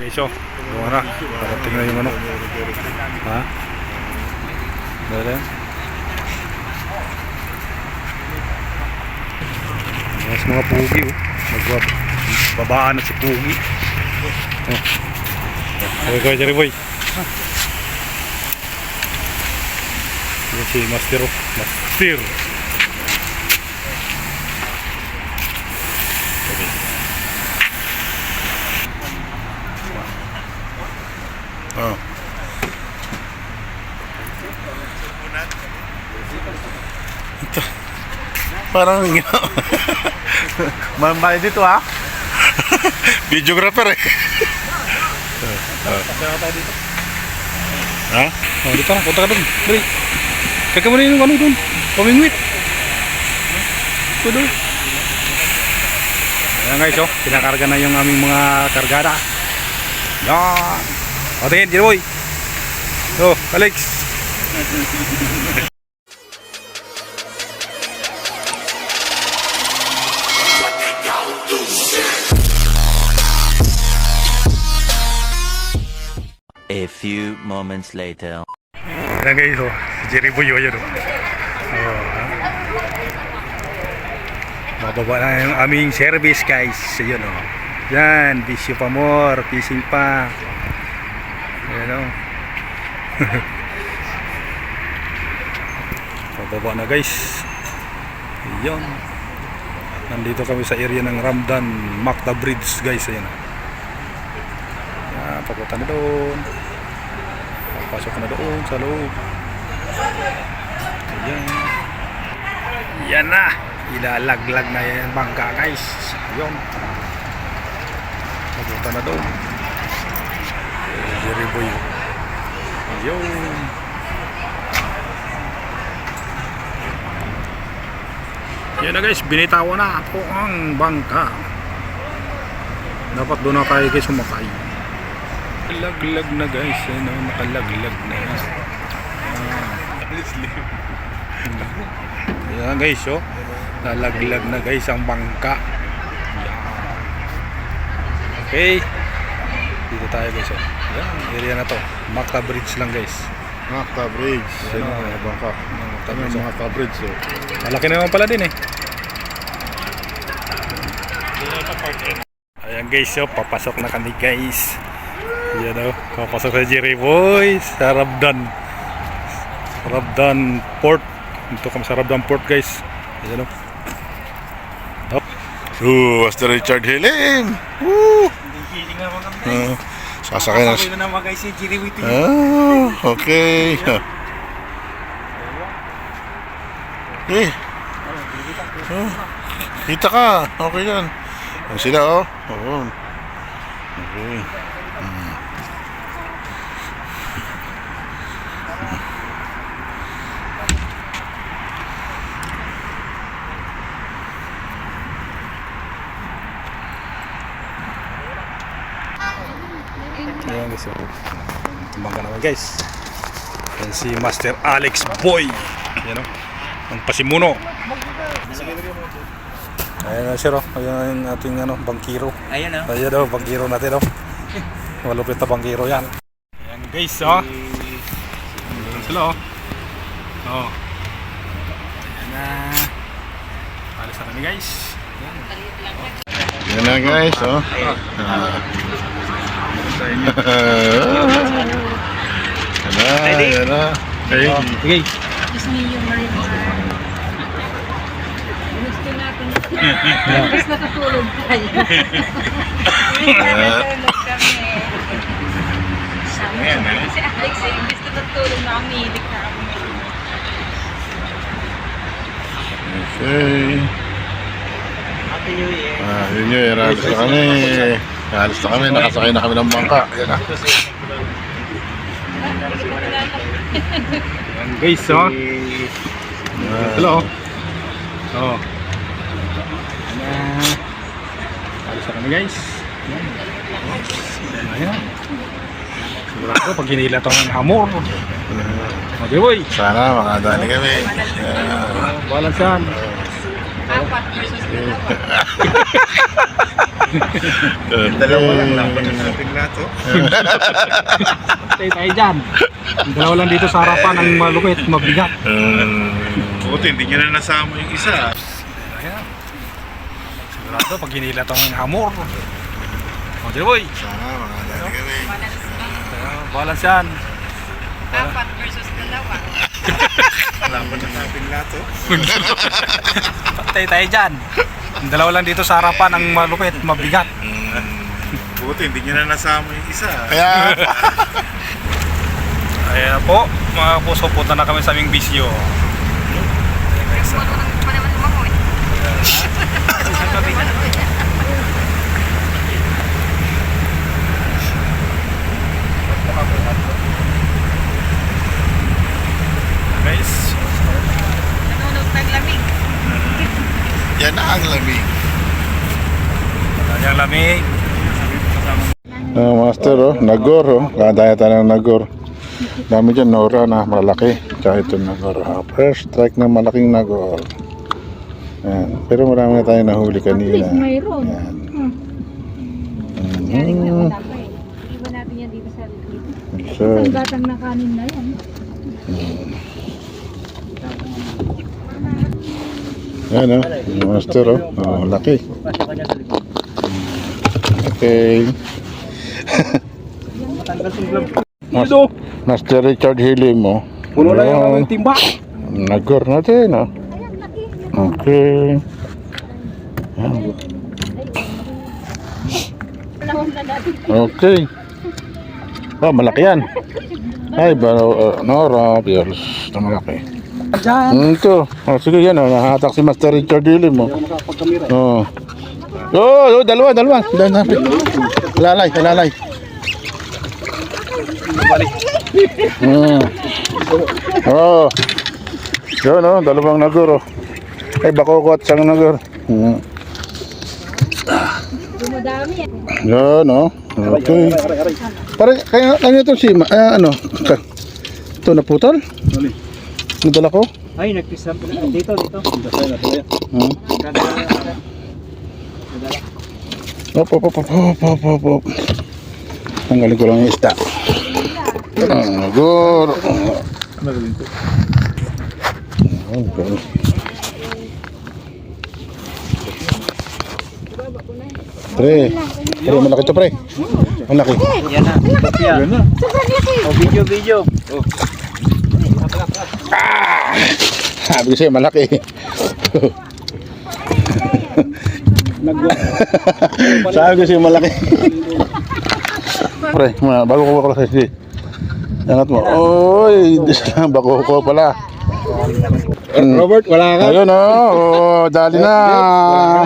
guys, oh. Buka na. Parating na yung ano. Ha? Dala. Mas mga pugi, oh. Magbabaan na si pugi. Oh. Okay, Jerry boy. Yan si Master, oh. Master. Okay. Oh. Ito. Parang mamay dito ha. Videographer eh. Ha? Oh, dito na, punta ka doon. Dali. Kaka mo na yung ano doon. Pamingwit. Ito doon. Ayan guys, oh. Pinakarga na yung aming mga kargada. Yan. O, tingin, Jerry boy. Oh, Alex. A few moments later. Ayan guys, oh. Jerry boy, oh, yun, oh. Mababa na yung aming service guys. Ayun, oh. Yan, bisyo pa more, fishing pa. Ayan, oh. Mababa na guys. Ayun. Nandito kami sa area ng Ramdan Macta Bridge guys. Ayan, oh. Yan, papunta na doon. Papasok na doon sa loob. Ayan. Yan na. Ilalaglag na yan bangka guys. Ayun. Papunta na doon. Jerry boy. Ayun. Yan na guys. Binitawan na ako ang bangka. Dapat doon na tayo guys sumakay. Laglag na guys. Ano, nakalaglag na. Yan guys, oh. Nalaglag na guys ang bangka. Yan. Okay. Dito tayo guys, oh. Yan, area na to. Macta Bridge lang guys. Macta Bridge. Yan, Yan ang bangka. Macta Bridge, oh. Malaki naman pala din eh. Ayan guys, oh. Papasok na kami guys. Yan, oh. Papasok sa Jerry boy. Sa Ramdan Port. Dito kami sa Ramdan Port guys. Ayan, oh. Master Richard Hilim. Woo! Hiling naman kami. Sasakay na. Sabi na naman guys si Jerry Witty. Okay. Eh. Kita ka. Okay yan. Yan sila, oh. Oo. Okay. Ayan guys, oh. Tumbang ka naman guys. Yan si Master Alex Boy. Yan, oh. Ang pasimuno. Ayan na sir, oh. Ayan ang ating ano, bangkiro. Ayan oh. Ayan, oh, bangkiro natin, oh. Malupit na bangkiro yan. Ayan guys, oh. Ayan sila, oh. Oh. Ayan na. Alis na kami guys. Yan na guys, oh. Yan na. Okay. Okay. Imbes natutulog tayo. Si Alex, imbes natutulog na kami, hilig na kami. Okay. Happy New Year. Yun yun. Alis na kami. Alis na kami. Nakasakay na kami ng bangka. Yan na. Ayan guys, oh. Hello. Oh. Ayan. Alis na kami guys. Ayan. Sigurado pag hinila ito ng hamor. Okay boy. Sana makadali kami. Balansan. Apat versus Dalawa lang. Laban na natin lahat, oh. Patay tayo dyan. Ang dalawa lang dito sa harapan ang malupit, mabigat. Buti, hindi nyo na nasama yung isa. Ayan. Sigurado, pag hinila itong hamor. O, Jeboy. Sana, mga dali kami. Balance yan. 4 versus 2. Laban na natin lahat, oh. Patay tayo dyan. Ang dalawa lang dito sa harapan ang malupit, mabigat. Buti, hindi nyo na nasama yung isa. Kaya, Ayan po, mga puso, punta na kami sa aming bisyo. Marunong pa naman lumangoy. Guys, Nanunog ng lamig. yan na ang lamig. yung lamig. Master, oh, Nagor, oh. Kadaya tayo ng Nagor. Dami dyan, Nora na malaki. Tsaka ito Nagor. First strike ng malaking Nagor. Ayan. Pero marami na tayo nahuli kanina. Mayroon. Ayan. Galing na wala pa eh. Iwan natin yan dito sa likod. So, Isang gatang na kanin na yan. ayan, oh. Yung Master, oh. Oh, laki. Okay. Master Richard Hilly mo. Puno na yung timba. Nagor natin, oh. Okay. Ayan. Okay. Oh, malaki yan. Ay, Nora, Pierce, na malaki. Ito. Oh, sige yan, oh. Nahatak si Master Richard Hilly mo. Oh. Oh, dalawa. Lalay. Oh. Yun, oh, dalawang Nagor, oh. Ay, bakoko at isang Nagor. Dumadami yan. Yan, oh. Okay. Parang, kaya ito si, ano, ito naputol? Nadala ko? Ay, nagpisam ko na. Dito. Op. Tanggalin ko lang yung isda. Nagor. Okay. Pre, malaki to, pre. Malaki. Yan na. Yan na. Oh, video. Oh. Sabi ko sa'yo, malaki. Sabi ko sa'yo, malaki. Pre, bago ko sa sisi. Angat mo. Oy, bago ko pala. Robert, wala ka. Ayun, oh, dali na.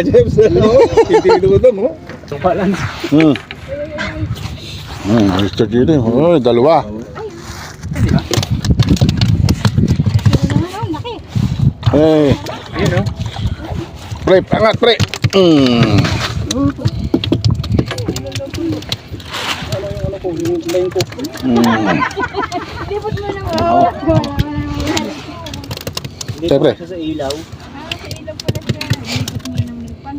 James, hindi doon, oh. So, balance. Mr. Gini, oh, dalawa. Hey. Ayun, oh. Pre, angat, pre. Libot mo na mo. Siyempre. Sa ilaw. Sa ilaw pala siya. Libot mo ng milpan.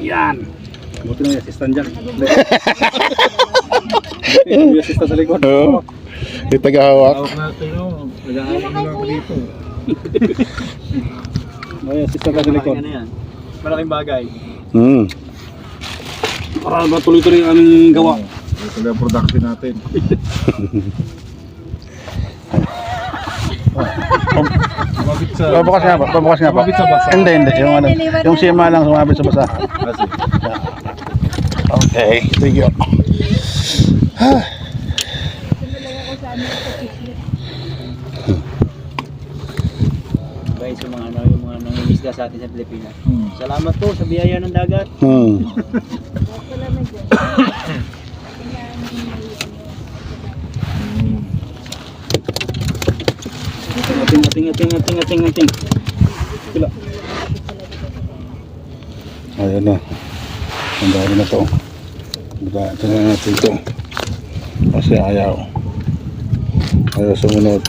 Yan. Buti na yung assistant dyan. Yung assistant sa likod. Oo. Yung tagahawak. natin, oh. Nag-aaral lang ako dito. May assistant sa likod. Malaking bagay. Para matuloy-tuloy ang aming gawa. Ito na production natin. Pabukas nga ba? Hindi. Yung sima lang sumabit sa basa. Okay, thank you. Guys, yung mga nangingisda sa atin sa Pilipinas. Salamat po sa biyaya ng dagat. Ating. Pila. Ayan na. Ang dami na to. Ito na natin ito. Kasi ayaw sumunod.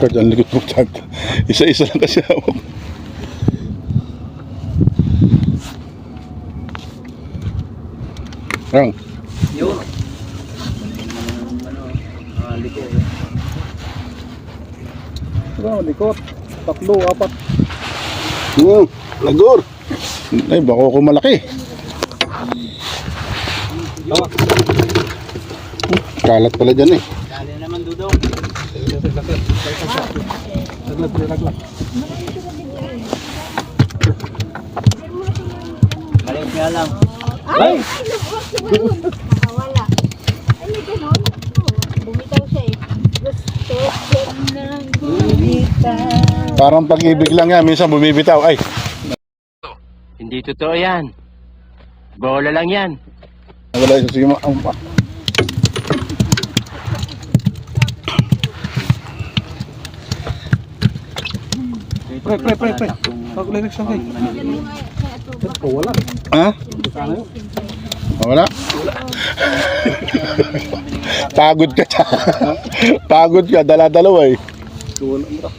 Kaya ang likod mo dyan. Isa-isa lang kasi hawak. Rang. Yun. Liko. Likot. 3, 4. Lagor. Ay, bako ko malaki. Kalat pala dyan eh. Dali na naman, Dudong. Laglag. Balik nga lang. Ay! Nakawala. Ay, may ganon. Bumitaw siya eh. Gusto ko nang bumitaw. Parang pag-ibig lang yan. Minsan bumibitaw. Ay. Hindi totoo yan. Bola lang yan. Wala yun. Sige Pre. Pag-ulit siya kay. Wala. Ha? Wala? Pagod ka. Pagod ka. Dala-dalawa eh. Wala mo ra.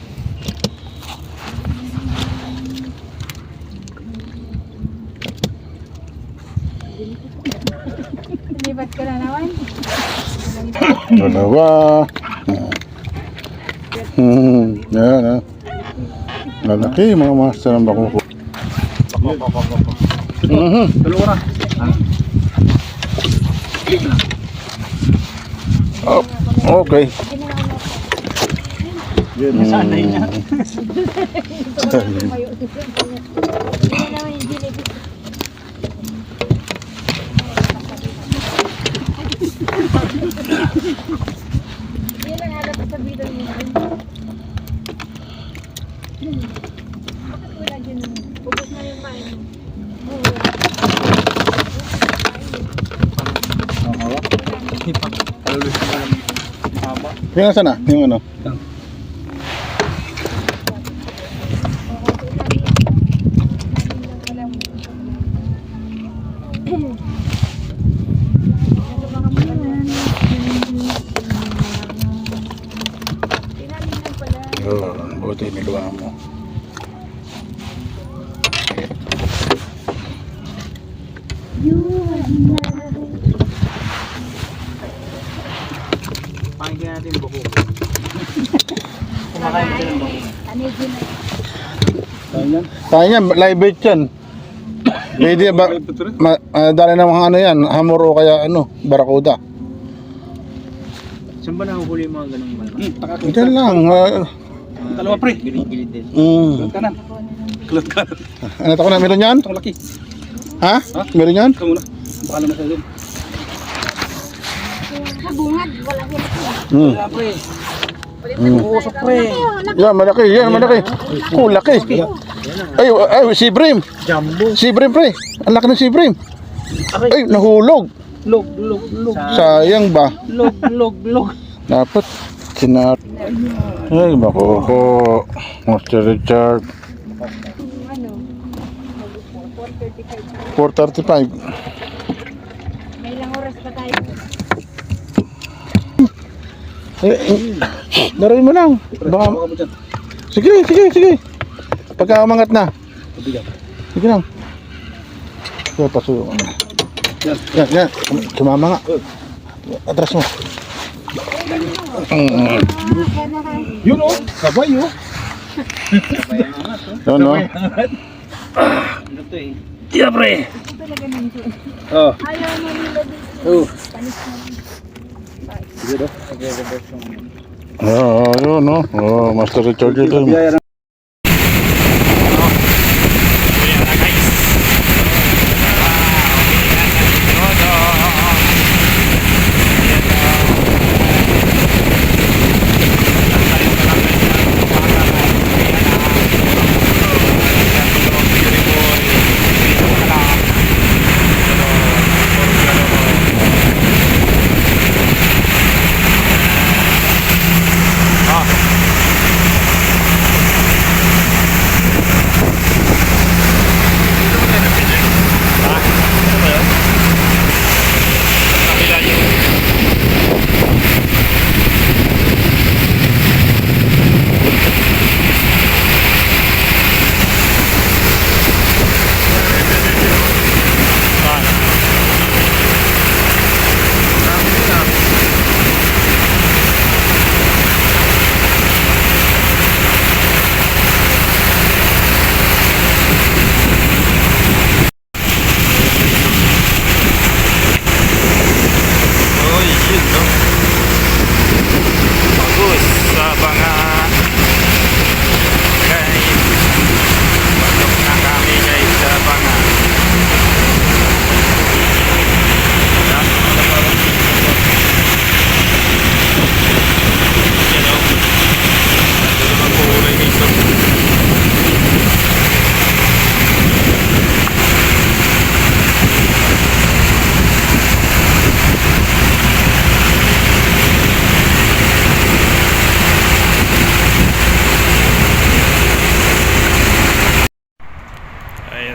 Libat ka na naman. Dalawa. Yan ha. Lalaki mga master ng bako ko. Dalawa ra. Oh, okay. Nasanay na. Tumayo. Hindi naman yung ginipit. Yan ang alam ko sa bidon mo. Bakit wala dyan? Ubus na yung kain mo. Yung nasa na? Yung ano? Oh, buti niluwa mo. Pakinggan natin yung buko. Kumakain mo ng buko. Kaya yan, live bait yan. Pwede ba, dali na mga ano yan, hamor o kaya ano, barakuda. Saan ba nahuhuli yung mga ganong malaki? Diyan lang. Dalawa pre. Gilid-gilid din. Kanan. Kulot kanan. Ano ito ko na, meron yan? Ang laki. Ha? Meron yan? Ito muna. Baka naman sa doon. Bungad, wala yan. Wala pre. Usok pre. Yan, malaki, yan, malaki. Oh, laki. Ay, si Brim. Jumbo. Si Brim, pre. Ang laki ng si Brim. Ay, nahulog. Log. Sayang ba? Log. Dapat sinat. Ay, bako ko. Master Richard. Ano? 4:35. 4:35. May ilang oras pa tayo. Daray mo lang. Baka... Baka mo dyan. Sige. Pagka umangat na. Pabigat. Sige lang. Ito, paso. Yan. Sumama nga. Atras mo. Yun o. Sabay o. Yun, no? Ano to eh? Tira pre. Talaga nandiyo. Oh. Ayaw mo nila dito. Oh. Panis na. Sige do. Yun, no? Oh, Master Richard dito. Biyaya na.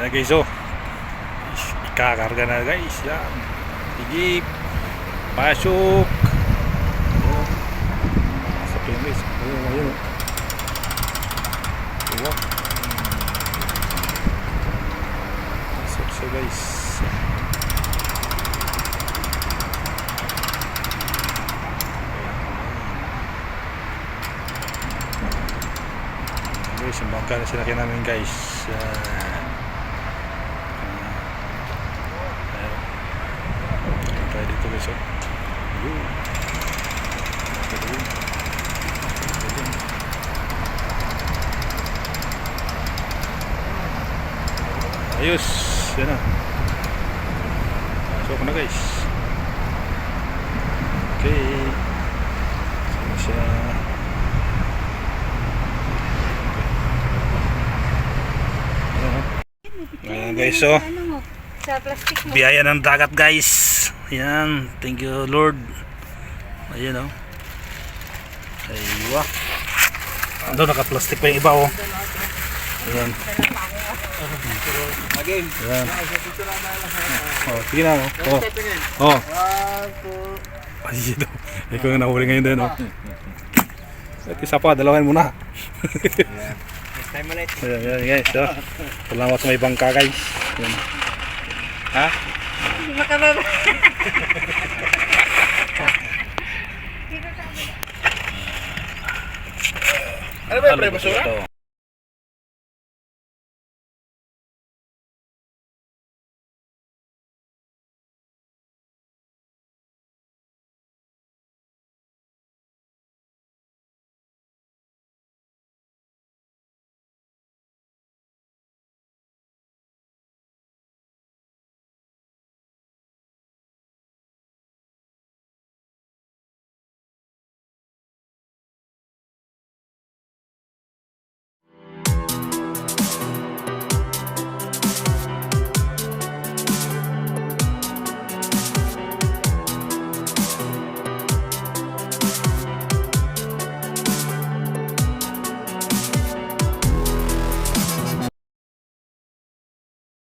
Yan na guys, oh. Ikakarga na guys. Yan. Higip. Pasok. Oh. Pasok yan guys. Oh, ayun oh. Diba? Pasok siya guys. Guys, yung bangka na sinakyan namin guys. Tayo dito guys, oh. Ayun. Ayun. Ayun. Ayos, yan na. Pasok na guys. Okay. Sama siya. Ayan guys, so Ano mo? Sa plastic mo. biyaya ng dagat guys. Ayan, thank you Lord. Ayan oh. Aywa. Ando, naka-plastic pa yung iba oh. Ayan. Ayan. Oh, sige na oh. Oh. Ayun oh. Ikaw yung nahuli ngayon din oh. At isa pa, dalawan muna. Next time ulit. Ayan guys, oh. Salamat sa may bangka guys. Ayan. Ha? Hindi makababa. Ano ba yung pre, basura?